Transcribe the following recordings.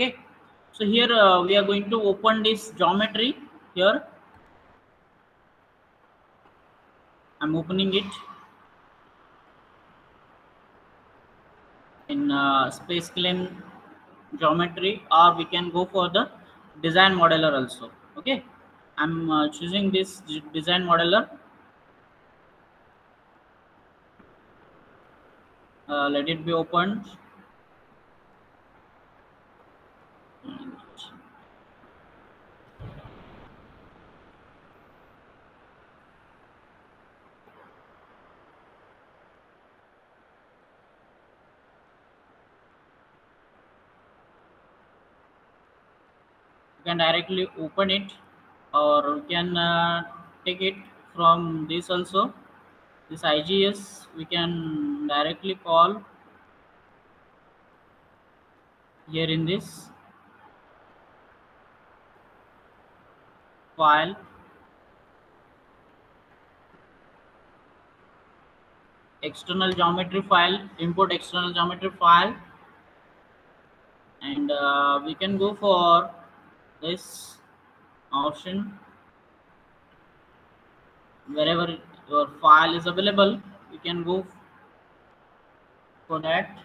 Okay, so here we are going to open this geometry. Here I'm opening it in space claim geometry, or we can go for the design modeler also. Okay, I'm choosing this design modeler. Let it be opened. You can directly open it, or you can take it from this also. This IGS we can directly call here in this file, external geometry file, import external geometry file, and we can go for this option. Wherever your file is available, you can go for that.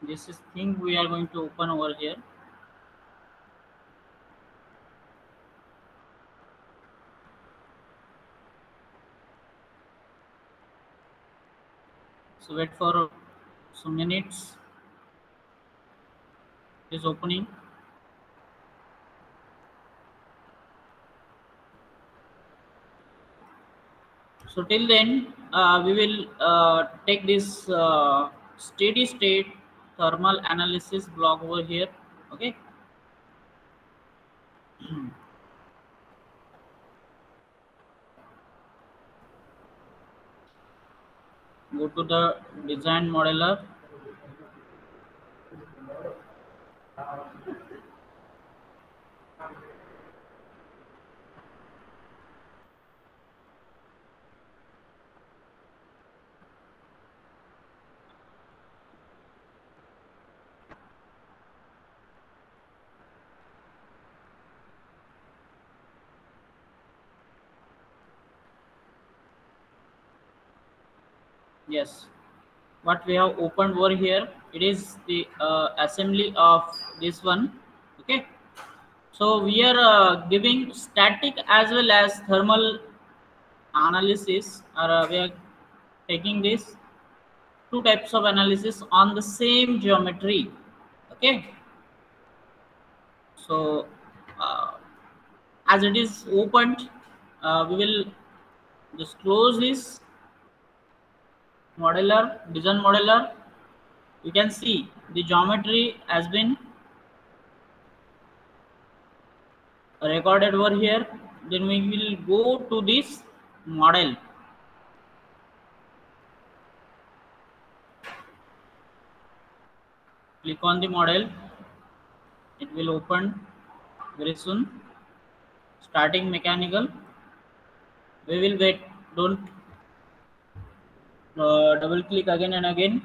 This is thing we are going to open over here. So wait for some minutes. It is opening. So till then, we will take this steady state thermal analysis block over here. Okay. Go to the design modeler. Yes. What we have opened over here, it is the assembly of this one. Okay. So we are giving static as well as thermal analysis, or we are taking this two types of analysis on the same geometry. Okay, so uh, as it is opened, we will just close this modeler, design modeler. You can see the geometry has been recorded over here. Then we will go to this model. Click on the model. It will open very soon. Starting mechanical. We will wait. Don't double click again and again.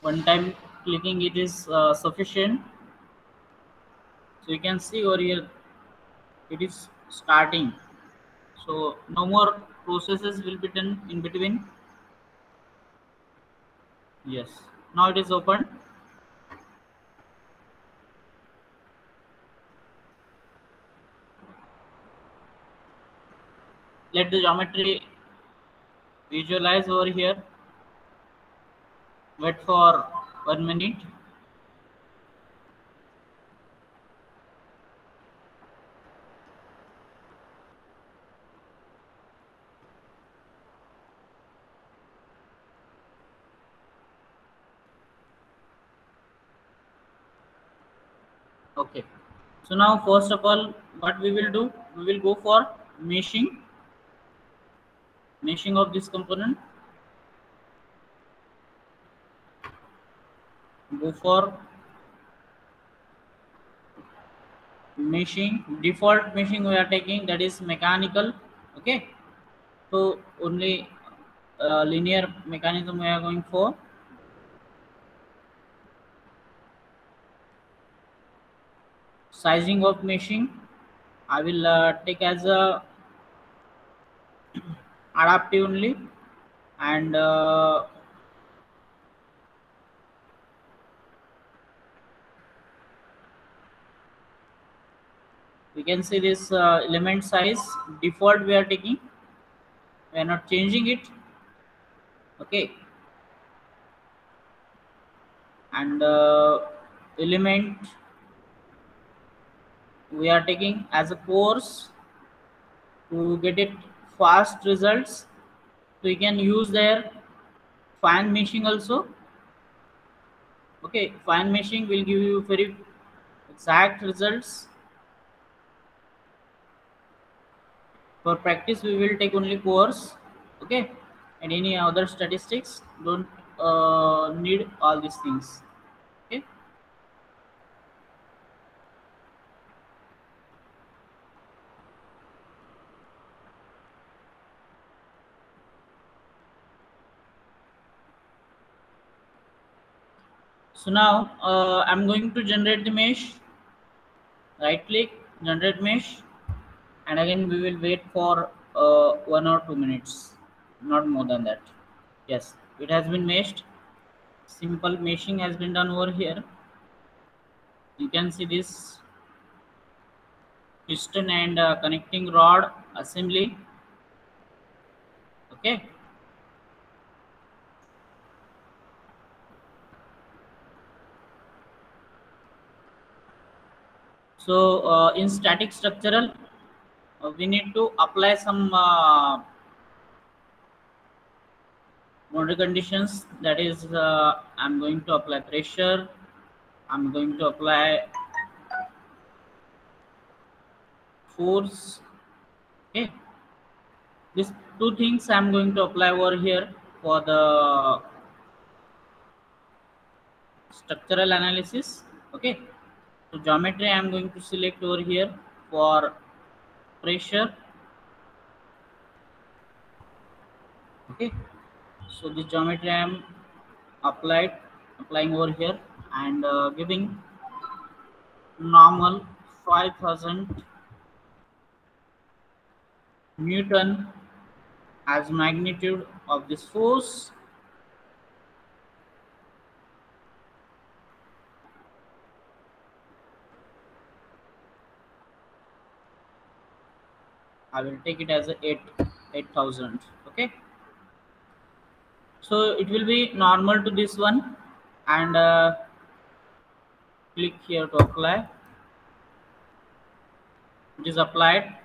One time clicking it is sufficient. So you can see over here it is starting. So no more processes will be done in between. Yes, now it is open. Let the geometry visualize over here. Wait for 1 minute. Okay. So now first of all, what we will do, we will go for meshing of this component. Go for meshing. Default meshing we are taking, that is mechanical. Okay. So only linear mechanism we are going for. Sizing of meshing, I will take as a adaptive only, and we can see this element size default we are taking, we are not changing it. Okay. And element we are taking as a course to get it fast results. So you can use their fine meshing also. Okay, fine meshing will give you very exact results. For practice we will take only course. Okay, and any other statistics don't need all these things. Okay. So now I'm going to generate the mesh. Right click, generate mesh, and again we will wait for 1 or 2 minutes, not more than that. Yes, it has been meshed. Simple meshing has been done over here. You can see this piston and connecting rod assembly. Okay. So in static structural, we need to apply some boundary conditions. That is, I'm going to apply pressure. I'm going to apply force. Okay. These two things I'm going to apply over here for the structural analysis. Okay. So geometry I'm going to select over here for pressure. Okay. So the geometry I'm applying over here, and giving normal 5000 Newton as magnitude of this force. I will take it as a 8000. Okay. So it will be normal to this one, and click here to apply. It is applied.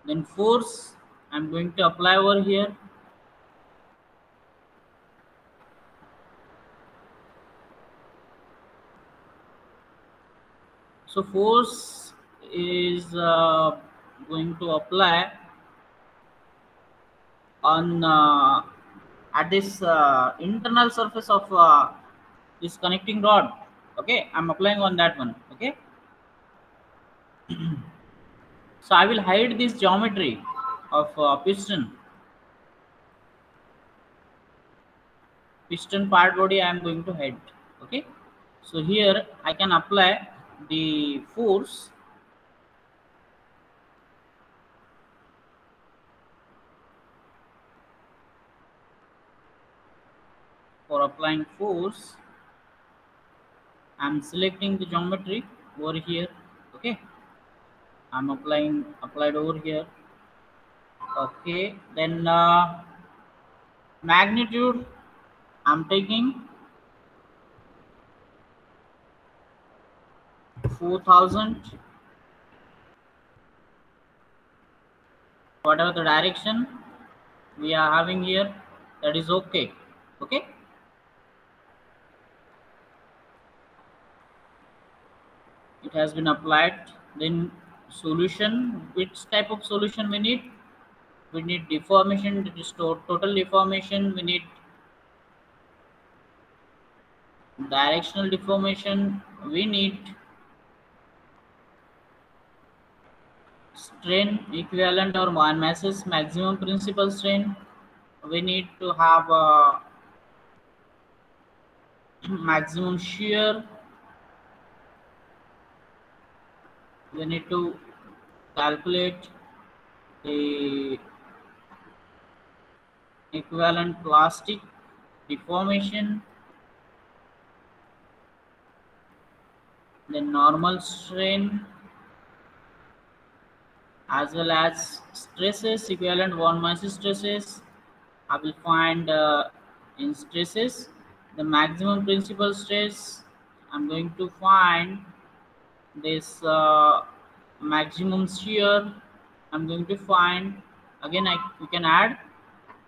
Then force I'm going to apply over here. So force is going to apply on at this internal surface of this connecting rod. Okay, I'm applying on that one. Okay. So I will hide this geometry of piston part body. I am going to hide. Okay. So here I can apply the force. For applying force, I'm selecting the geometry over here. Okay, I'm applied over here. Okay, then magnitude I'm taking 4000. whatever the direction we are having here, that is okay. Okay, it has been applied. Then solution, which type of solution we need? We need deformation, that is total deformation. We need directional deformation. We need strain equivalent or masses maximum principal strain. We need to have a maximum shear. We need to calculate the equivalent plastic deformation, then normal strain, as well as stresses, equivalent von Mises stresses. I will find in stresses the maximum principal stress. I'm going to find this maximum shear. I'm going to find again. We can add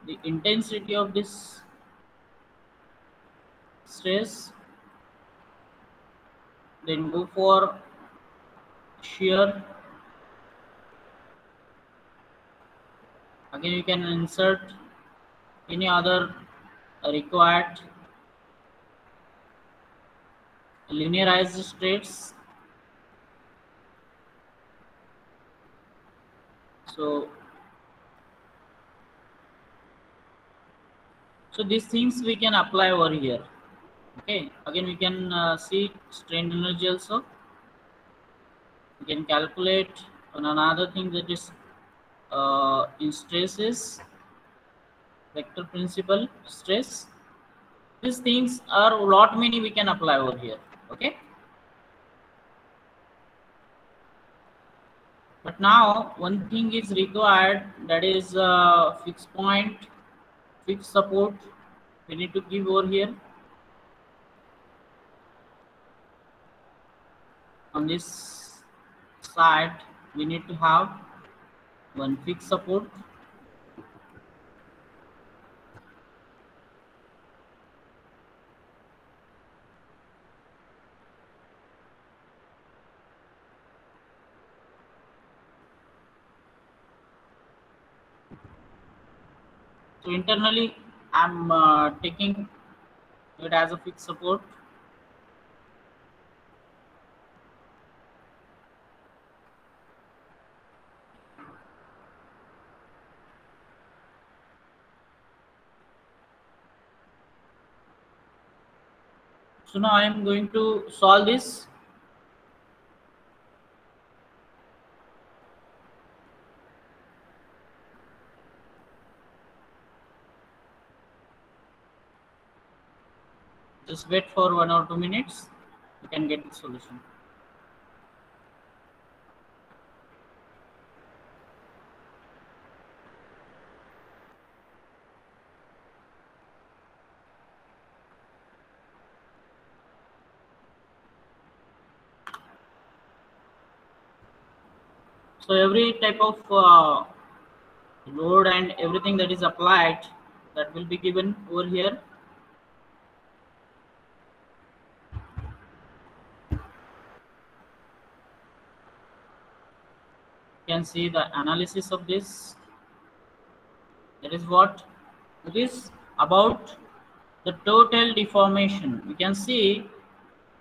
the intensity of this stress. Then go for shear. Again, you can insert any other required linearized states. So these things we can apply over here. Okay, again we can see strain energy also. We can calculate on another thing, that is in stresses, vector principal stress. These things are a lot many we can apply over here. Okay, but now one thing is required, that is fixed point, fixed support. We need to give over here. On this side we need to have one fixed support. So internally I'm taking it as a fixed support. So now I am going to solve this. Just wait for 1 or 2 minutes. You can get the solution. So every type of load and everything that is applied, that will be given over here. You can see the analysis of this. That is what it is about, the total deformation. You can see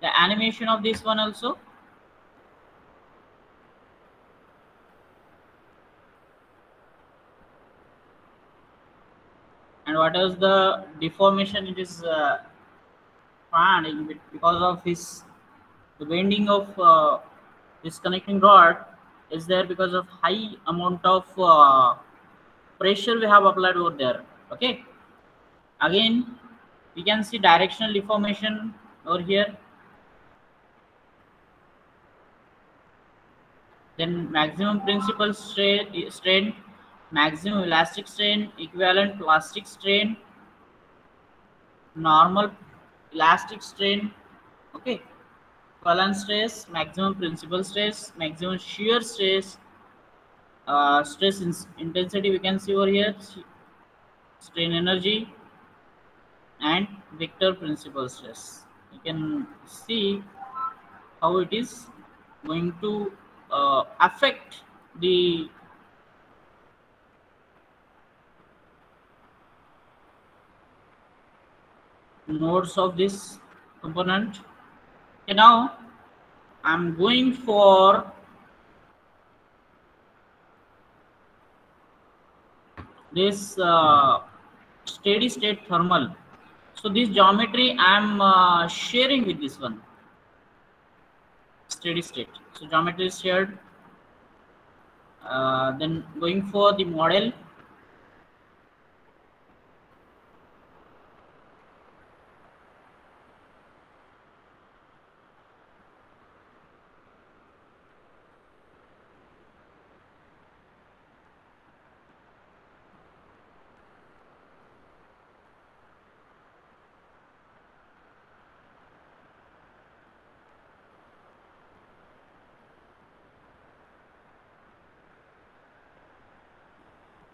the animation of this one also. And what is the deformation? It is found because of this, the bending of this connecting rod is there because of high amount of pressure we have applied over there. Okay, again we can see directional deformation over here. Then maximum principal strain, maximum elastic strain, equivalent plastic strain, normal elastic strain. Okay, Cullen stress, maximum principal stress, maximum shear stress, Intensity we can see over here, strain energy, and vector principal stress. You can see how it is going to affect the nodes of this component. Okay, now I'm going for this steady state thermal. So this geometry I'm sharing with this one, steady state. So geometry is shared. Then going for the model.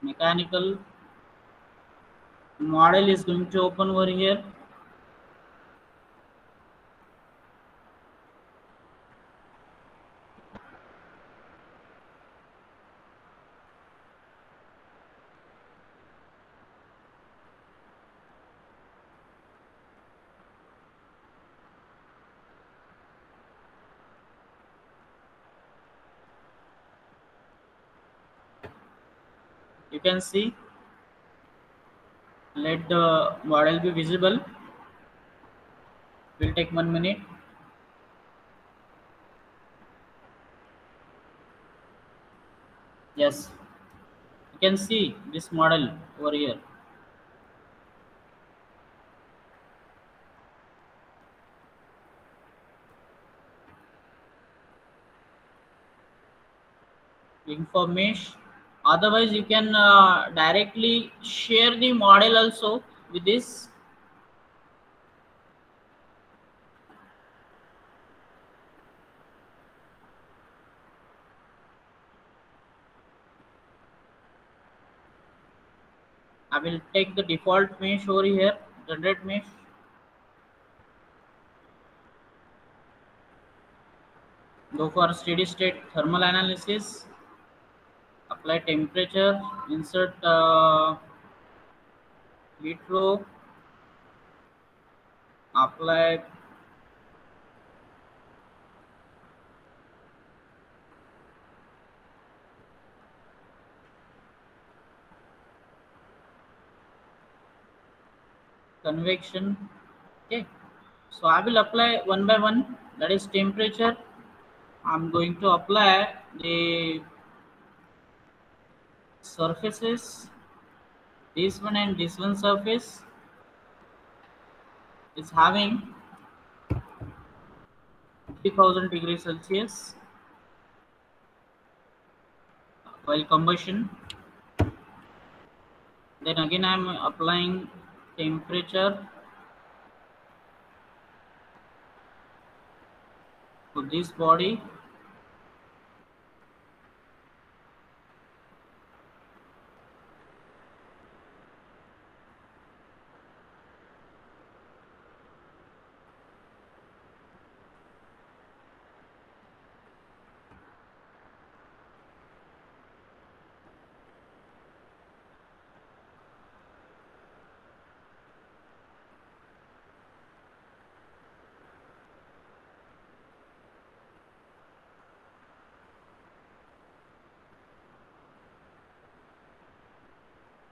Mechanical model is going to open over here. You can see, let the model be visible. Will take 1 minute. Yes, you can see this model over here. Link for mesh. Otherwise, you can directly share the model also with this. I will take the default mesh over here, generate mesh. Go for steady state thermal analysis. Apply temperature. Insert heat flow. Apply convection. Okay, so I will apply one by one. That is temperature. I'm going to apply the surfaces. This one and this one surface is having 3000 degrees Celsius while combustion. Then again I am applying temperature to this body.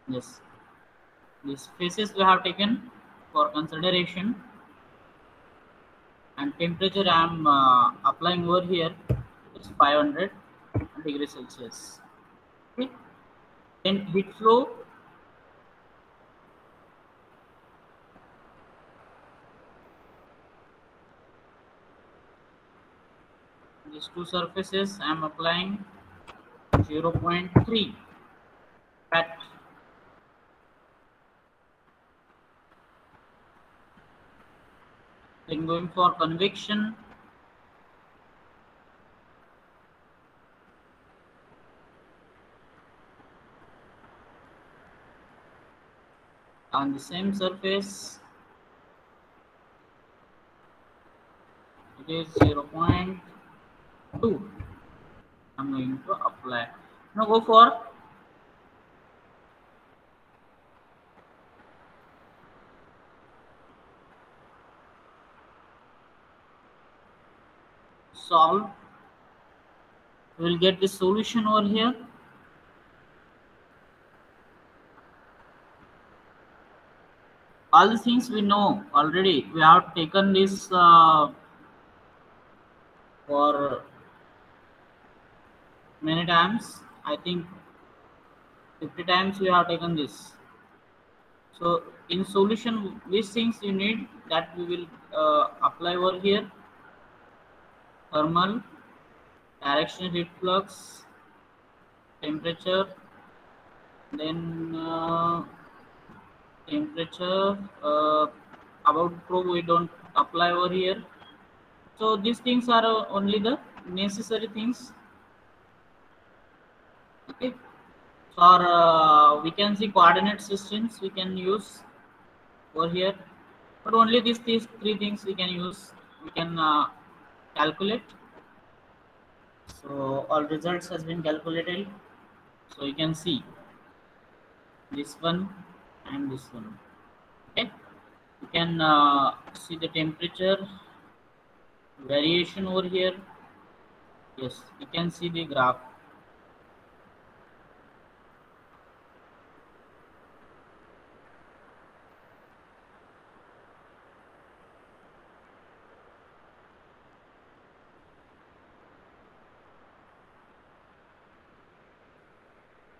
Yes, these phases we have taken for consideration, and temperature I am applying over here is 500 degrees Celsius. Okay. Then heat flow. These two surfaces I am applying 0.3 at. Then going for convection. on the same surface. It is 0.2. I'm going to apply. Now go for solve. We will get the solution over here. All the things we know already. We have taken this for many times. I think 50 times we have taken this. So in solution, which things you need that we will apply over here: thermal, directional heat flux, temperature, then temperature. About probe we don't apply over here. So these things are only the necessary things. Okay. For we can see coordinate systems we can use over here, but only these three things we can use. We can calculate. So all results has been calculated. So you can see this one and this one. Okay. You can see the temperature variation over here. Yes, you can see the graph.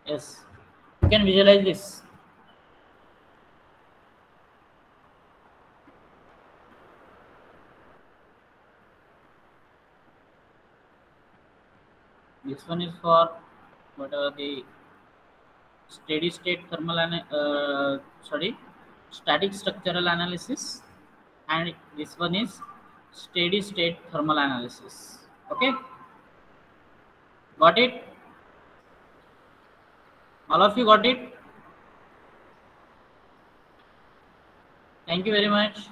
Yes, you can visualize this. This one is for whatever the steady state static structural analysis, and this one is steady state thermal analysis. Okay, got it? All of you got it? Thank you very much.